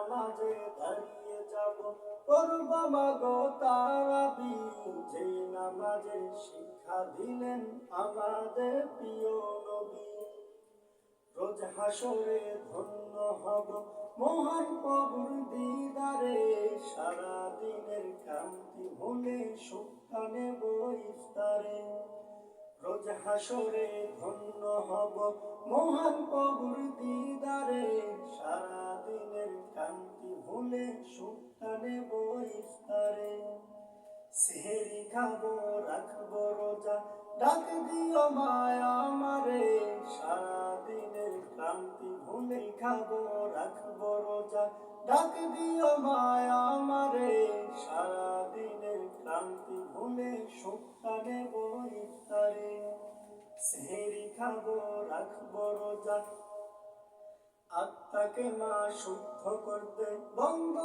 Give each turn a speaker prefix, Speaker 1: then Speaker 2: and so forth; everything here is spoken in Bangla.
Speaker 1: নামাজে দাঁড়িয়ে যাব, করব মাগো তারাবি, যে নামাজের শিক্ষা দিলেন আমাদের প্রিয় নবী। রোজ হাসরে ধন্য হব মহান প্রভুর দিদারে, সারা দিনের ক্লান্তি ভুলে সুখটা নেব ইফতারে। রোজ হাসরে ধন্য হব মহান প্রভুর দিদারে, সারা দিনের ক্লান্তি ভুলে সুখটা নেব ইফতারে। সেহরি খাবো রাখবো রোজা, ডাক দিও মায়া আমারে, সারা দিনের ক্লান্তি ভুলে খাবো রাখবো রোজা, ডাক দিও মায়া আমারে, সারা দিনের ক্লান্তি ভুলে সুখটা নেব ইফতারে। সেহরি খাবো রাখবো রোজা, আত্মাকে মা শুদ্ধ করতে বন্ধ